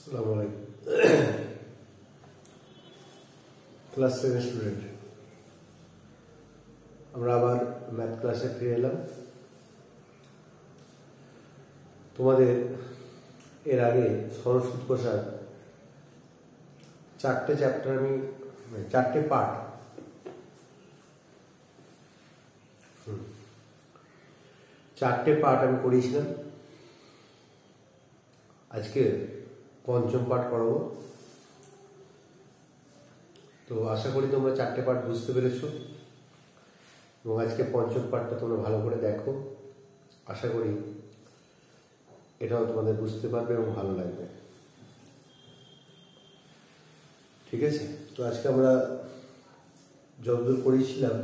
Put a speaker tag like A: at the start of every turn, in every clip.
A: আসসালামু আলাইকুম। Class 7 student, আমরা আবার ম্যাথ ক্লাসে ফিরে এলাম। তোমাদের এর আগে সরস্বতী কোষার 4টে চ্যাপ্টার আমি 4টে পার্ট 4টে পার্ট আমি করিয়েছিলাম। আজকে পঞ্চম পাঠ পড়াবো। তো আশা করি তোমরা 4টে পাঠ বুঝতে পেরেছো এবং আজকে পঞ্চম পাঠটা তোমরা ভালো করে দেখো। আশা করি এটাও তোমাদের বুঝতে পারবে এবং ভালো লাগবে। ঠিক আছে? তো আজকে আমরা যতদূর পড়িয়েছিলাম,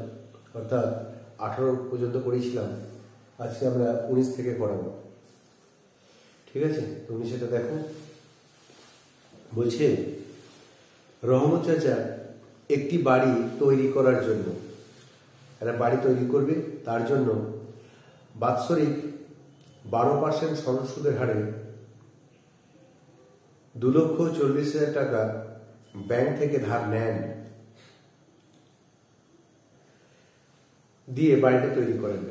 A: অর্থাৎ 18 পর্যন্ত পড়িয়েছিলাম, আজকে আমরা 19 থেকে পড়াবো। ঠিক আছে? তুমি সেটা দেখো। বলছে, রহমত চাচা একটি বাড়ি তৈরি করার জন্য, একটা বাড়ি তৈরি করবে, তার জন্য বাৎসরিক 12% সরল সুদের হারে 2,40,000 টাকা ব্যাংক থেকে ধার নেন, দিয়ে বাড়িটা তৈরি করেন।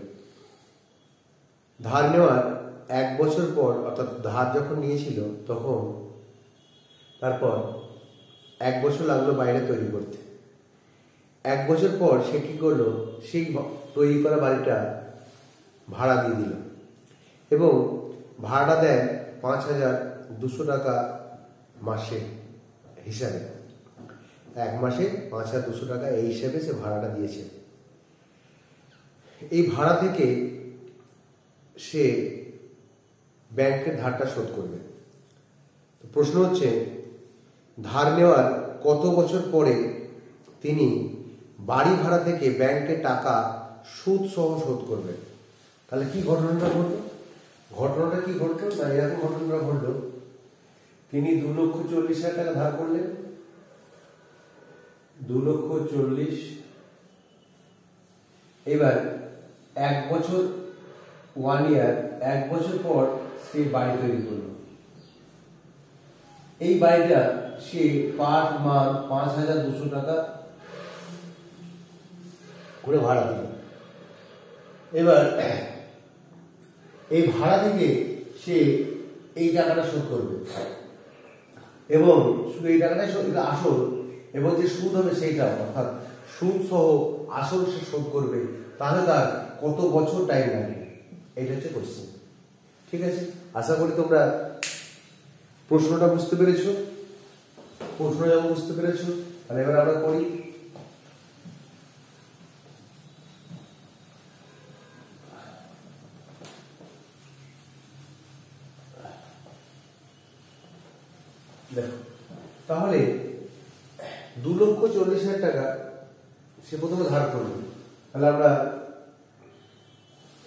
A: ধার নেওয়ার 1 বছর পর, অর্থাৎ ধার যখন নিয়েছিল তখন তারপর 1 বছর লাগলো বাড়িটা তৈরি করতে। 1 বছর পর সে কি করলো, সেই তৈরি করা বাড়িটা ভাড়া দিয়ে দিল এবং ভাড়াটা দেন 5,200 টাকা মাসে হিসাবে। 1 মাসে 5,200 টাকা এই হিসাবে সে ভাড়াটা দিয়েছে। এই ভাড়া থেকে সে ব্যাংকের ধারটা শোধ করবে। তো প্রশ্ন হচ্ছে, ধার নেওয়ার কত বছর পরে তিনি বাড়ি ভাড়া থেকে ব্যাংকে টাকা সুদ সহ শোধ করবেন? তাহলে কি ঘটনাটা ঘটলো? ঘটনাটা কি ঘটলো না, এরকম ঘটনাটা ঘটলো, তিনি 2,40,000 টাকা ধার করলেন। 2,40,000। এবার 1 বছর 1 ইয়ার 1 বছর পর সে বাড়ি তৈরি করলো। এই বাড়িটা সে পার মান্থ 5,200 টাকা করে ভাড়া দিল। এবার এই ভাড়া থেকে সে এই টাকাটা শোধ করবে এবং শুধু এই টাকাটাই আসল, এবং যে সুদ হবে সেইটা, অর্থাৎ সুদ সহ আসল সে শোধ করবে। তাহলে তার কত বছর টাইম লাগবে? এটা হচ্ছে কোশ্চেন। ঠিক আছে? আশা করি তোমরা প্রশ্নটা বুঝতে পেরেছো। প্রশ্ন যখন বুঝতে পেরেছো, তাহলে এবার আমরা করি। দেখো, তাহলে 2,40,000 টাকা সে প্রথমে ধার করবে। তাহলে আমরা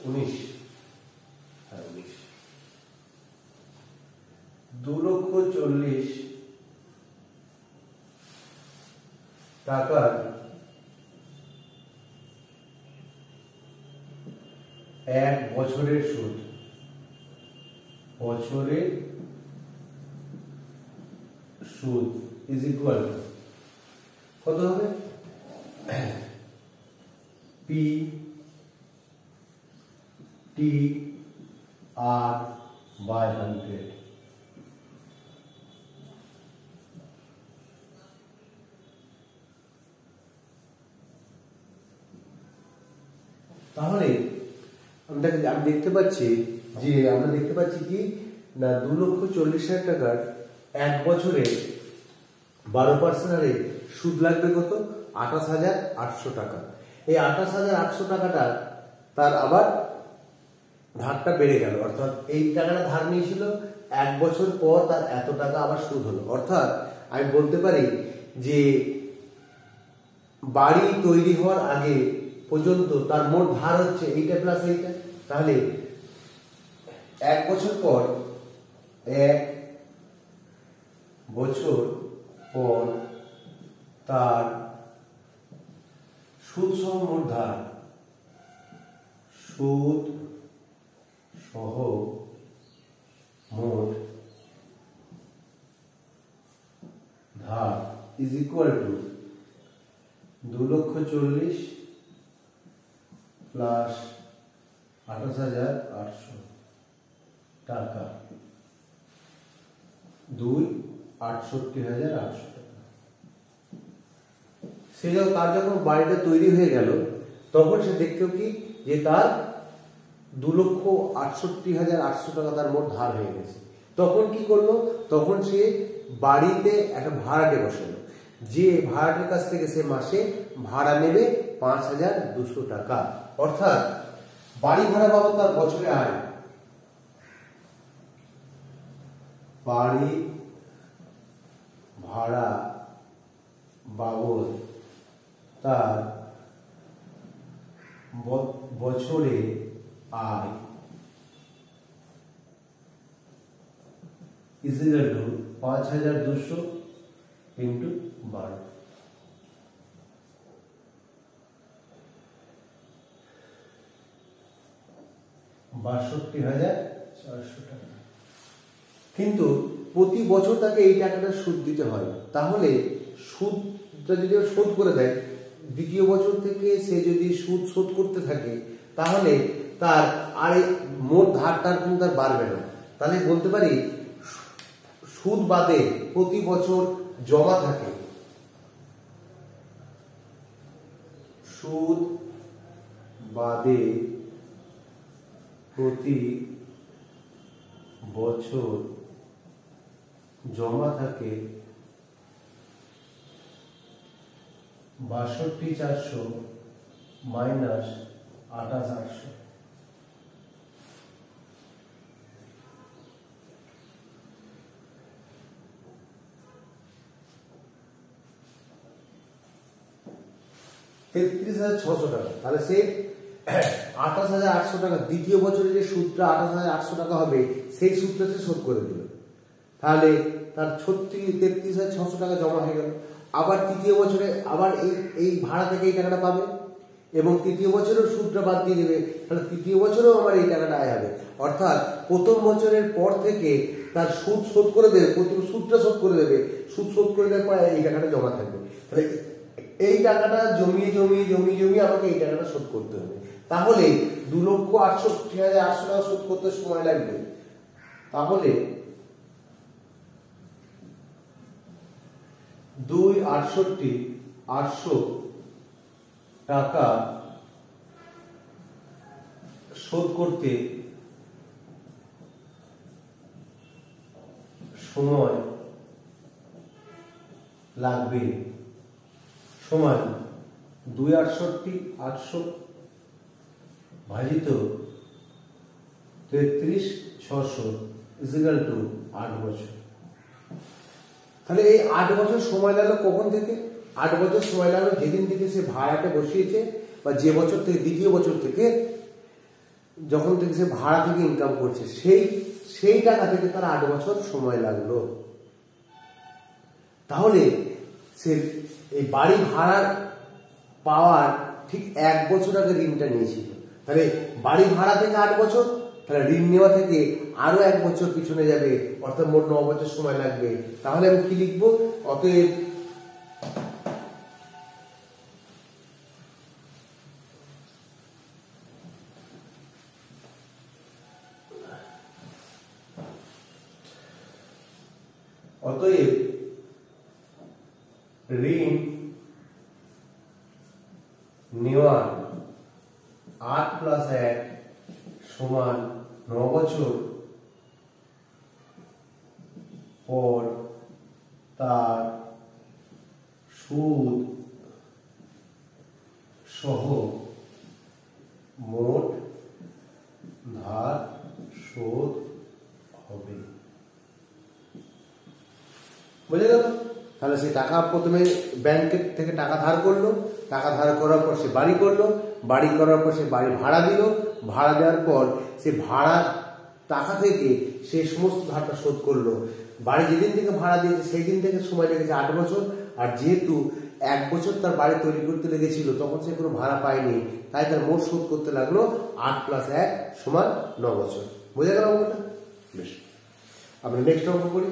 A: 19 2,40,000 টাকার 1 বছরের সুদ, বছরের সুদ ইজ ইকুয়াল কত হবে? P T R by 100। তাহলে আমি দেখতে পাচ্ছি যে আমরা দেখতে পাচ্ছি কি না, 2,40,000 টাকার 1 বছরে 12% হারে সুদ লাগবে কত? 28,800 টাকা। এই 28,800 টাকাটা তার আবার ধারটা বেড়ে গেল, অর্থাৎ এই টাকাটা ধার নিয়েছিল, 1 বছর পর তার এত টাকা আবার সুদ হলো। অর্থাৎ আমি বলতে পারি যে বাড়ি তৈরি হওয়ার আগে পর্যন্ত তার মোট ধার হচ্ছে এইটা প্লাস এইটা। তাহলে 1 বছর পর, 1 বছর পর তার সুদ সহ মোট ধার, সুদ সহ মোট ইজ ইকুয়াল টু 2,40,000 প্লাস 28,800 টাকা, 2,68,800 টাকা। সে যখন তার যখন বাড়িটা তৈরি হয়ে গেল তখন সে দেখতো কি যে তার 2,68,800 টাকা তার মোট ধার হয়ে গেছে। তখন কি করলো, তখন সে বাড়িতে একটা ভাড়াটে বসালো, যে ভাড়াটের কাছ থেকে সে মাসে ভাড়া নেবে 5,200 টাকা। অর্থাৎ বাড়ি ভাড়া বাবদ তার বছরে আয়, বাড়ি ভাড়া বাবদ তার বছরে আয় ইজ ইকুয়াল টু 5,200 ইন্টু 12। $62,400 টাকা। কিন্তু প্রতি বছর তাকে এই টাকাটা সুদ দিতে হয়। তাহলে সুদটা যদি শোধ করে দেয়, দ্বিতীয় বছর থেকে সে যদি সুদ শোধ করতে থাকে তাহলে তার আর মোট ধারটার কিন্তু তার বাড়বে না। তাহলে বলতে পারি সুদ বাদে প্রতি বছর জমা থাকে, সুদ বাদে প্রতি বছর জমা থাকে 62,400 মাইনাস 28,800। $33,600 টাকা। তাহলে সে 28,800 টাকা দ্বিতীয় বছরে যে সুদটা 28,800 টাকা হবে সেই সুদটা সে শোধ করে দিল। তাহলে তার 33,600 টাকা জমা হয়ে গেল। আবার তৃতীয় বছরে আবার এই ভাড়া থেকে এই টাকাটা পাবে এবং তৃতীয় বছরেও সুদটা বাদ দিয়ে দেবে। তাহলে তৃতীয় বছরেও আবার এই টাকাটা আয় হবে। অর্থাৎ প্রথম বছরের পর থেকে তার সুদ শোধ করে দেবে, প্রথম সুদটা শোধ করে দেবে, সুদ শোধ করে দেওয়ার পর এই টাকাটা জমা থাকবে। তাহলে এই টাকাটা জমিয়ে জমিয়ে জমিয়ে জমিয়ে আমাকে এই টাকাটা শোধ করতে হবে। তাহলে 2,68,800 টাকা শোধ করতে সময় লাগবে। তাহলে 2,68,800 টাকা শোধ করতে সময় লাগবে সমান 2,68,800 ভাজিত 33,600 ইজ ইকুয়াল টু 8 বছর। তাহলে এই 8 বছর সময় লাগলো কখন থেকে? 8 বছর সময় লাগলো যেদিন থেকে সে ভাড়াটা বসিয়েছে, বা যে বছর থেকে দ্বিতীয় বছর থেকে যখন থেকে সে ভাড়া থেকে ইনকাম করছে সেই টাকা থেকে তার 8 বছর সময় লাগলো। তাহলে সে এই বাড়ি ভাড়া পাওয়ার ঠিক 1 বছর আগে ঋণটা নিয়েছিল। তাহলে বাড়ি ভাড়া থেকে 8 বছর, তাহলে ঋণ নেওয়া থেকে আরো 1 বছর পিছনে যাবে, অর্থাৎ মোট 9 বছর সময় লাগবে। তাহলে আমি কি লিখবো? অতএব ঋণ নেওয়ার 8 + 1 সমান 9 বছর পর তার সুদ সহ মোট ধার শোধ হবে। বুঝে গেল? তাহলে সে টাকা প্রথমে ব্যাংকের থেকে টাকা ধার করলো, টাকা ধার করার পর সে বাড়ি করলো, বাড়ি করার পর সে বাড়ি ভাড়া দিল, ভাড়া দেওয়ার পর সে ভাড়া টাকা থেকে সে সমস্ত ধারটা শোধ করলো। বাড়ি যেদিন থেকে ভাড়া দিয়েছে সেই দিন থেকে সময় লেগেছে 8 বছর। আর যেহেতু 1 বছর তার বাড়ি তৈরি করতে লেগেছিল তখন সে কোনো ভাড়া পায়নি, তাই তার মোট শোধ করতে লাগলো 8 + 1 সমান 9 বছর। বোঝা গেল অঙ্কটা? বেশ, আমরা নেক্সট অঙ্ক করি।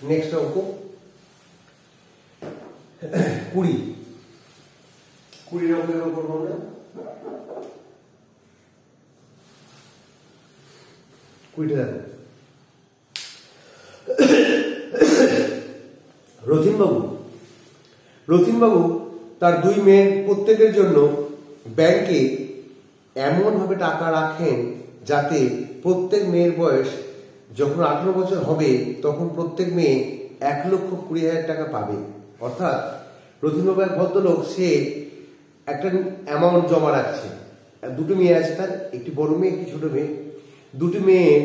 A: নেক্সট অঙ্ক 20 অঙ্ক এবার করবো আমরা। 20টা দেখো, রথিনবাবু তার 2 মেয়ের প্রত্যেকের জন্য ব্যাংকে এমনভাবে টাকা রাখেন যাতে প্রত্যেক মেয়ের বয়স যখন 18 বছর হবে তখন প্রত্যেক মেয়ে 1,20,000 টাকা পাবে। অর্থাৎ রথিনবাবু এক ভদ্রলোক, সে একটা অ্যামাউন্ট জমা রাখছে। 2টো মেয়ে আছে তার, একটি বড় মেয়ে একটি ছোট মেয়ে। 2টি মেয়ের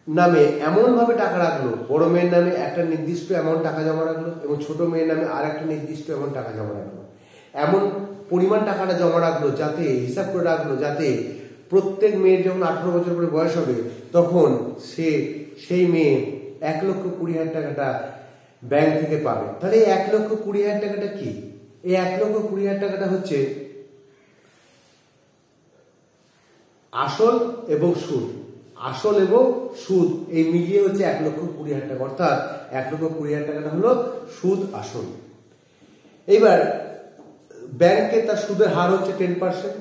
A: নামে এমনভাবে টাকা রাখলো, বড় মেয়ের নামে একটা নির্দিষ্ট অ্যামাউন্ট টাকা জমা রাখলো এবং ছোট মেয়ের নামে আর একটা নির্দিষ্ট অ্যামাউন্ট টাকা জমা রাখলো। এমন পরিমাণ টাকাটা জমা রাখলো যাতে, হিসাব করে রাখলো যাতে প্রত্যেক মেয়ের যখন 18 বছর করে বয়স হবে তখন সেই মেয়ে 1,20,000 টাকাটা ব্যাংক থেকে পাবে। তাহলে এই 1,20,000 টাকাটা কি? এই 1,20,000 টাকাটা হচ্ছে আসল এবং সুদ। আসল এবং সুদ এই মিলিয়ে হচ্ছে 1,20,000 টাকা। অর্থাৎ 1,20,000 টাকাটা হলো সুদ আসল। এইবার ব্যাংকে তার সুদের হার হচ্ছে 10%,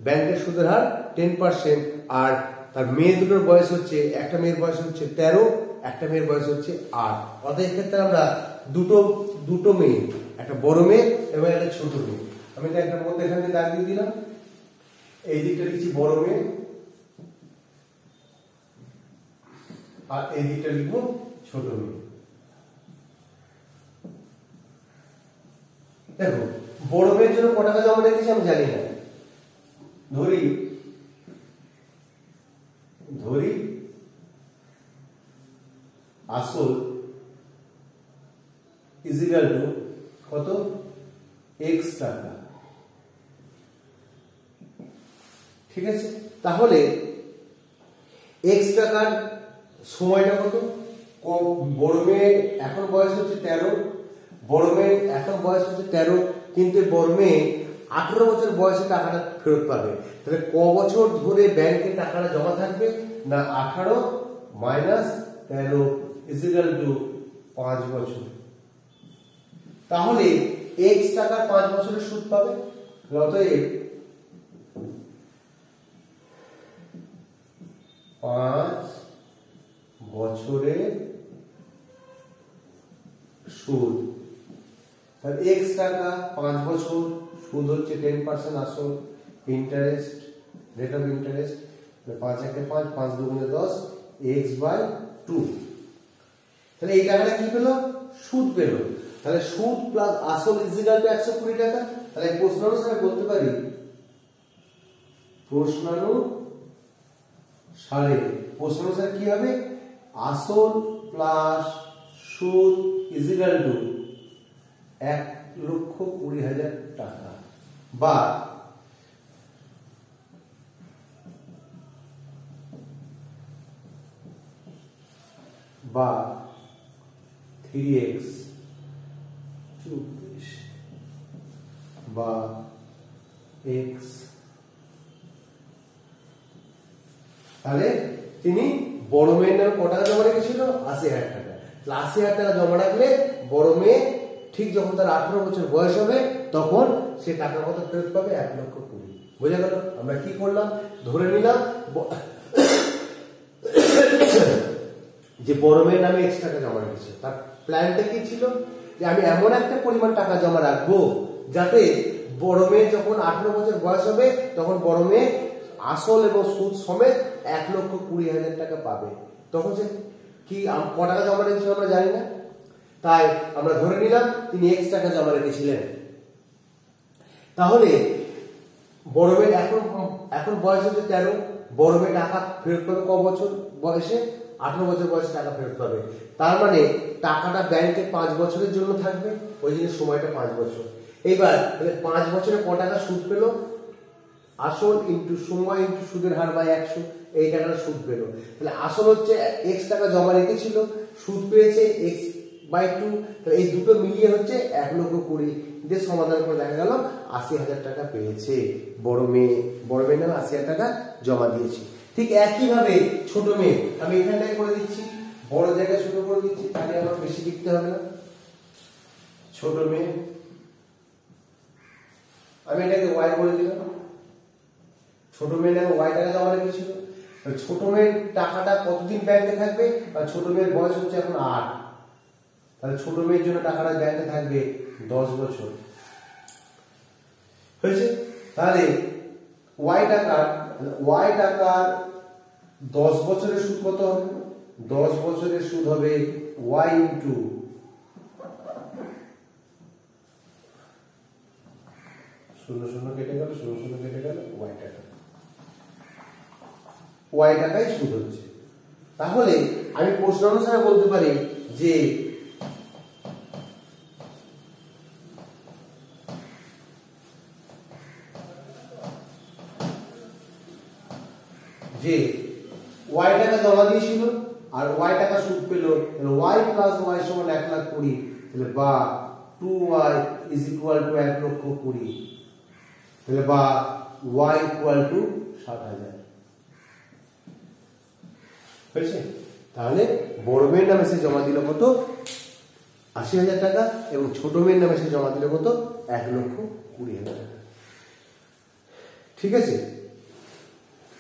A: ব্যাংকের সুদের হার 10%। আর তার মেয়ে দুটোর বয়স হচ্ছে, একটা মেয়ের বয়স হচ্ছে 13, একটা মেয়ের বয়স হচ্ছে 8। অর্থাৎ এক্ষেত্রে আমরা দুটো মেয়ে, একটা বড় মেয়ে এবং একটা ছোট মেয়ে, আমি তো একটা মধ্যে এখানে দাগ দিয়ে দিলাম। এই দিকটা লিখছি বড় মেয়ে আর এই দিকটা লিখবো ছোট মেয়ে। দেখো বড় মেয়ের জন্য কত টাকা জমা রেখেছি আমি জানি না, ধরি আসল ইজিক্যাল টু কত, x টাকা। ঠিক আছে, তাহলে x টাকার সময়টা কত? বড় মেয়ে এখন বয়স হচ্ছে 13, বড় মেয়ে এখন বয়স হচ্ছে 13, কিন্তু বড় মেয়ে 18 বছর বয়সে টাকাটা ফেরত পাবে। তাহলে ক বছর ধরে ব্যাংকে টাকাটা জমা থাকবে না? 18 মাইনাস 13 ইকুয়াল টু 5 বছর। তাহলে x টাকার 5 বছরের সুদ পাবে। অতএব 5 বছরের সুদ। তাহলে x টাকা 5 বছর, সুদ হচ্ছে 10% আসল, ইন্টারেস্ট, রেট অফ ইন্টারেস্ট 5 একে 5, 5 দুগুণে 10, x/2। তাহলে এই টাকাটা কি পেল? সুদ পেল। তাহলে সুদ প্লাস আসল ইকুয়াল টু 120 টাকা। তাহলে প্রশ্ন অনুসারে বলতে পারি, প্রশ্ন অনুসারে কি হবে? আসল প্লাস সুদ ইকুয়াল টু 1,20,000 টাকা, বা 3x বা x। তাহলে তিনি বড় মেয়ের নামে কত টাকা জমা রেখেছিল? 80,000 টাকা। 80,000 টাকা জমা রাখলে বড় মেয়ে ঠিক যখন তার 18 বছর বয়স হবে তখন সে টাকা কত ফেরত পাবে? 1,20,000। বোঝা গেল? আমরা কি করলাম? ধরে নিলাম যে বড় মেয়ের নামে x টাকা জমা রেখেছে। তার প্ল্যানটা কি ছিল? যে আমি এমন একটা পরিমাণ টাকা জমা রাখবো যাতে বড় মেয়ে যখন 18 বছর বয়স হবে তখন বড় মেয়ে আসল এবং সুদ সমেত 1,20,000 টাকা পাবে। তখন সে কি ক টাকা জমা রেখেছিল আমরা জানি না, তাই আমরা ধরে নিলাম তিনি x টাকা জমা রেখেছিলেন। তাহলে বড় মেয়ের এখন বয়স হচ্ছে 13, বড় মেয়ে টাকা ফেরত পাবে ক বছর বয়সে? 18 বছর বয়সে টাকা ফেরত পাবে। তার মানে টাকাটা ব্যাংকে 5 বছরের জন্য থাকবে, ওই জন্য সময়টা 5 বছর। এইবার 5 বছরে ক টাকা সুদ পেল? আসল ইন্টু সময় ইন্টু সুদের হার বাই 100, এই টাকাটা সুদ পেল। তাহলে আসল হচ্ছে x টাকা জমা রেখেছিল, সুদ পেয়েছে x/2। তাহলে এই দুটো মিলিয়ে হচ্ছে 1,20,000 দিয়ে সমাধান করে দেখা গেল 80,000 টাকা পেয়েছে বড় মেয়ের নামে 80,000 টাকা জমা দিয়েছে। ঠিক একইভাবে ছোট মেয়ে আমি এখানটায় করে দিচ্ছি, বড় জায়গায় ছোট করে দিচ্ছি, তাহলে আমার বেশি লিখতে হবে না। ছোট মেয়ে, আমি এটাকে ওয়াই করে দিলাম। ছোট মেয়ের নামে ওয়াই টাকা জমা রেখেছিল। ছোট মেয়ের টাকাটা কতদিন ব্যাংকে থাকবে, আর ছোট মেয়ের বয়স হচ্ছে এখন 8, তাহলে ছোট মেয়ের জন্য টাকাটা ব্যাংকে থাকবে 10 বছর। হয়েছে? তাহলে ওয়াই টাকার 10 বছরের সুদ কত হবে? 10 বছরের সুদ হবে ওয়াই ইন্টু শূন্য শূন্য কেটে গেল, শূন্য শূন্য কেটে গেল, ওয়াই টাকায় সুদ হচ্ছে। তাহলে আমি প্রশ্ন অনুসারে বলতে পারি যে ওয়াই টাকা জমা দিয়েছিল আর ওয়াই টাকা সুদ পেল, তাহলে ওয়াই প্লাস ওয়াই সমান 1,20,000, তাহলে বা 2y ইজ ইকুয়াল টু 1,20,000, তাহলে বা y ইকুয়াল টু 60,000। হয়েছে? তাহলে বড় মেয়ের নামে সে জমা দিল কত? 80,000 টাকা, এবং ছোট মেয়ের নামে সে জমা দিল কত? 1,20,000 টাকা। ঠিক আছে?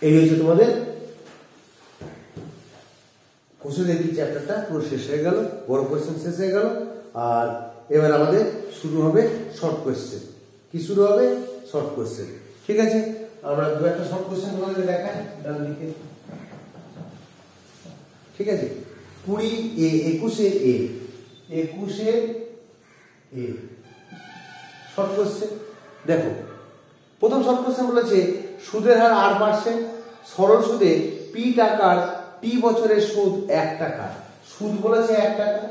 A: এই হচ্ছে তোমাদের কোশ্চেন। এই চ্যাপ্টারটা পুরো শেষ হয়ে গেল, বড় কোশ্চেন শেষ হয়ে গেল। আর এবার আমাদের শুরু হবে শর্ট কোশ্চেন। কি শুরু হবে? Short question. ঠিক আছে, আমরা দু একটা শর্ট কোশ্চেন তোমাদের দেখাই ডান দিকে। ঠিক আছে, 20 21 এ শর্ট কোশ্চেন। দেখো, প্রথম শর্ট কোশ্চেন বলেছে সুদের হার 8%, সরল সুদে পি টাকার টি বছরের সুদ 1 টাকা। সুদ বলেছে 1 টাকা,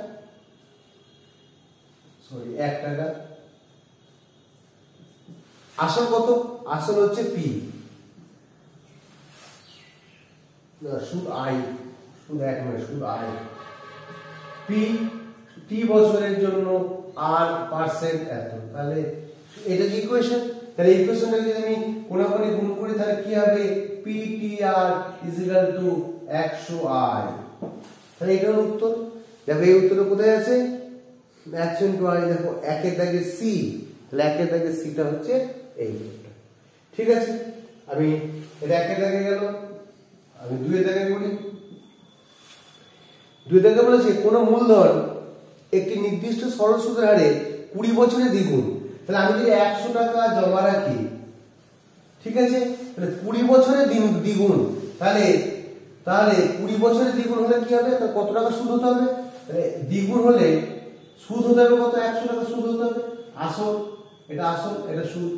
A: সরি 1 টাকা। আসল কত? আসল হচ্ছে পি, সুদ আই, সুদ 1 নয়, সুদ আই। পি টি বছরের জন্য আর পার্সেন্ট এত, তাহলে এটা যে ইকুয়েশন, তাহলে ইকুয়েশনটা যদি আমি কোণাকুণি গুণ করি তাহলে কি হবে? P T R is equal to 100 I. তাহলে এটা হলো উত্তর। দেখো এই উত্তরটা কোথায় আছে? 100 ইনটু আই। দেখো 1 এর দাগে সি, তাহলে 1 এর দাগে সিটা হচ্ছে এই উত্তরটা। ঠিক আছে, আমি এটা 1 এর দাগে গেল, আমি 2 এর দাগে করি। 2 এর দাগে বলেছে কোন মূলধন একটি নির্দিষ্ট সরল সুদের হারে 20 বছরে দ্বিগুণ। তাহলে আমি যদি 100 টাকা জমা রাখি, ঠিক আছে, তাহলে 20 বছরে দ্বিগুণ, তাহলে 20 বছরে দ্বিগুণ হলে কি হবে? কত টাকা সুদ হতে হবে? দ্বিগুণ হলে সুদ হতে হবে কত? 100 টাকা সুদ হতে হবে। আসল, এটা আসল, এটা সুদ।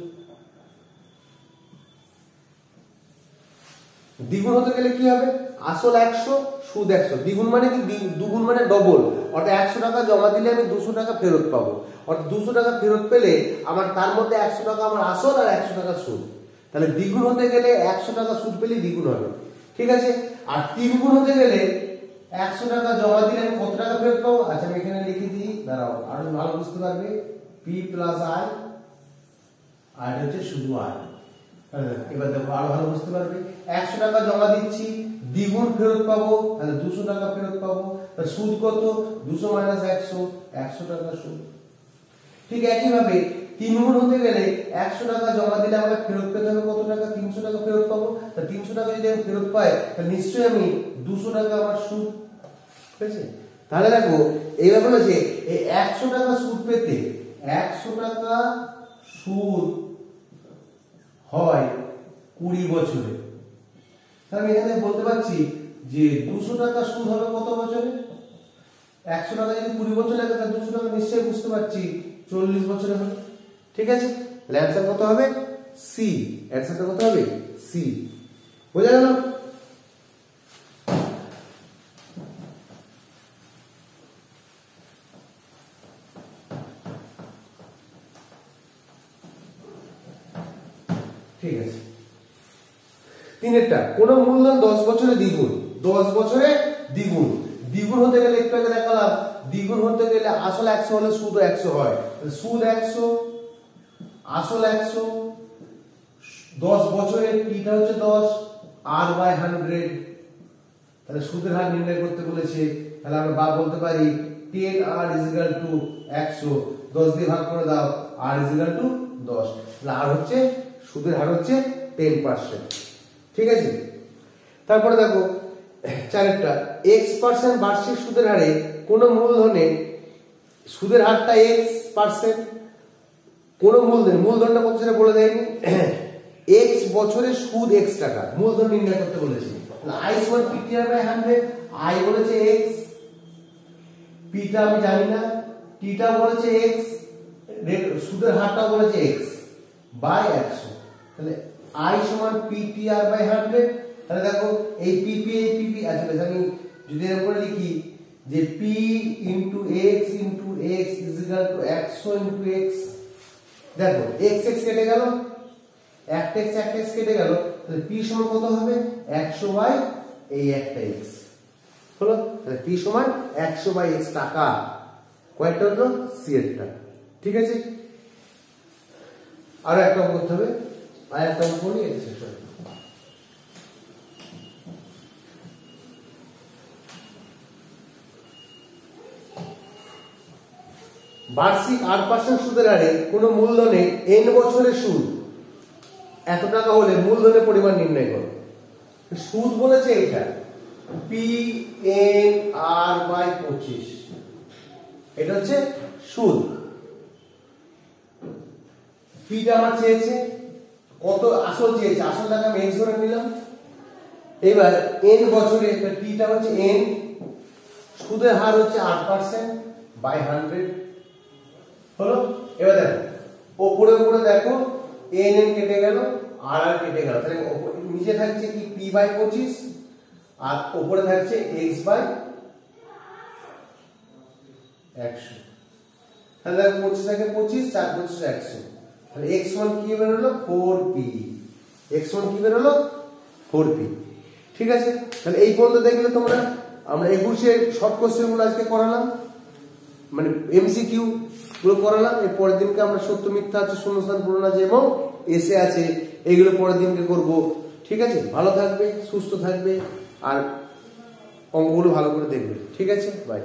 A: দ্বিগুণ হতে গেলে কি হবে? আসল 100, সুদ 100। দ্বিগুণ মানে কি? দুগুণ মানে ডবল। অর্থাৎ 100 টাকা জমা দিলে আমি 200 টাকা ফেরত পাবো। অর্থাৎ 200 টাকা ফেরত পেলে আমার তার মধ্যে 100 টাকা আমার আসল আর 100 টাকা সুদ। তাহলে দ্বিগুণ হতে গেলে 100 টাকা সুদ পেলে দ্বিগুণ হবে। ঠিক আছে, আর 3 গুণ হতে গেলে 100 টাকা জমা দিলে আমি কত টাকা ফেরত পাবো? আচ্ছা আমি এখানে লিখে দিই, দাঁড়াও আরো ভালো বুঝতে পারবে। পি প্লাস আই, আর এটা হচ্ছে শুধু আই। এবার দেখো আরো ভালো বুঝতে পারবে। 100 টাকা জমা দিচ্ছি, দ্বিগুণ ফেরত পাবো, তাহলে 200 টাকা ফেরত পাবো। তাহলে সুদ কত? 200 মাইনাস 100, 100 টাকা সুদ। ঠিক একইভাবে 3 গুণ হতে গেলে 100 টাকা জমা দিলে আমাকে ফেরত পেতে হবে কত টাকা? 300 টাকা ফেরত পাবো। তাহলে 300 টাকা যদি আমি ফেরত পাই, তাহলে নিশ্চয়ই আমি 200 টাকা আমার সুদ। ঠিক আছে, তাহলে দেখো এইবার বলেছে এই 100 টাকা সুদ পেতে 100 টাকা সুদ হয় 20 বছরে। তাহলে এখানে বলতে পারছি যে 200 টাকা সুদ হবে কত বছরে? 100 টাকা যদি 20 বছর লাগে, তাহলে 200 টাকা নিশ্চয়ই বুঝতে পারছি 40 বছরে হবে। ঠিক আছে, তাহলে অ্যানসার কত হবে? সি। অ্যানসারটা কত হবে? সি। বোঝা গেল? ঠিক আছে, 3-এরটা কোন মূলধন 10 বছরে দ্বিগুণ। 10 বছরে দ্বিগুণ, দ্বিগুণ হতে গেলে একটু আগে দেখালাম, দ্বিগুণ হতে গেলে আসল 100 হলে সুদ 100 হয়। সুদ 100, আসল 100, 10 বছরে টিটা হচ্ছে 10, আর বাই 100। তাহলে সুদের হার নির্ণয় করতে বলেছে, তাহলে আমরা বা বলতে পারি 10r = 100, 10 দিয়ে ভাগ করে দাও, r = 10। আর হচ্ছে সুদের হার হচ্ছে 10%। ঠিক আছে, তারপরে দেখো চারেরটা, x% বার্ষিক সুদের হারে কোন মূলধনে সুদের হারটা x%, কোন মূলধনটা কত সেটা বলে দেয়নি, x বছরে সুদ x টাকা, মূলধন নির্ণয় করতে বলেছে। i = PTR/100, i বলেছে x, p টা আমি জানি না, t টা বলেছে x, সুদের হারটা বলেছে x বাই 100। তাহলে i = PTR/100। তাহলে দেখো এই pp আচ্ছা আমি যদি এরকম করে লিখি যে p × x = 100 × x, দেখো x কেটে গেল, একটা x কেটে গেল, তাহলে p সমান কত হবে, 100 বাই এই একটা x হলো। তাহলে p সমান 100 বাই x টাকা, কয়টা হলো, c এরটা। ঠিক আছে, আর একটা করতে হবে, আর একটা করি শেষ হবে। বার্ষিক 8% সুদের হারে কোন মূলধনে n বছরের সুদ এত টাকা হলে মূলধনের পরিমাণ নির্ণয় করো। সুদ বলেছে এটা PNR/25, এটা হচ্ছে সুদ। পিটা আমার চেয়েছে কত, আসল চেয়েছে, আসল টাকা আমি x ধরে নিলাম। এবার n বছরে টিটা হচ্ছে n, সুদের হার হচ্ছে 8% বাই 100 হলো। এবার দেখো উপরে দেখো n কেটে গেল, r কেটে গেল, তাহলে নিচে থাকছে কি p/25 আর উপরে থাকছে x/100। তাহলে দেখো 25 থেকে 25, 4 25 100, তাহলে x মান কি বেরোলো, 4p, x মান কি বেরোলো, 4p। ঠিক আছে, তাহলে এই পর্যন্ত দেখলে তোমরা আমরা 21 শর্ট কোশ্চেন গুলো আজকে করালাম, মানে এমসিকিউ গুলো করালাম। এর পরের দিনকে আমরা সত্য মিথ্যা আছে, শূন্যস্থান পূরণ আছে এবং এসে আছে, এইগুলো পরের দিনকে করব। ঠিক আছে, ভালো থাকবে, সুস্থ থাকবে আর অঙ্কগুলো ভালো করে দেখবে। ঠিক আছে, বাই।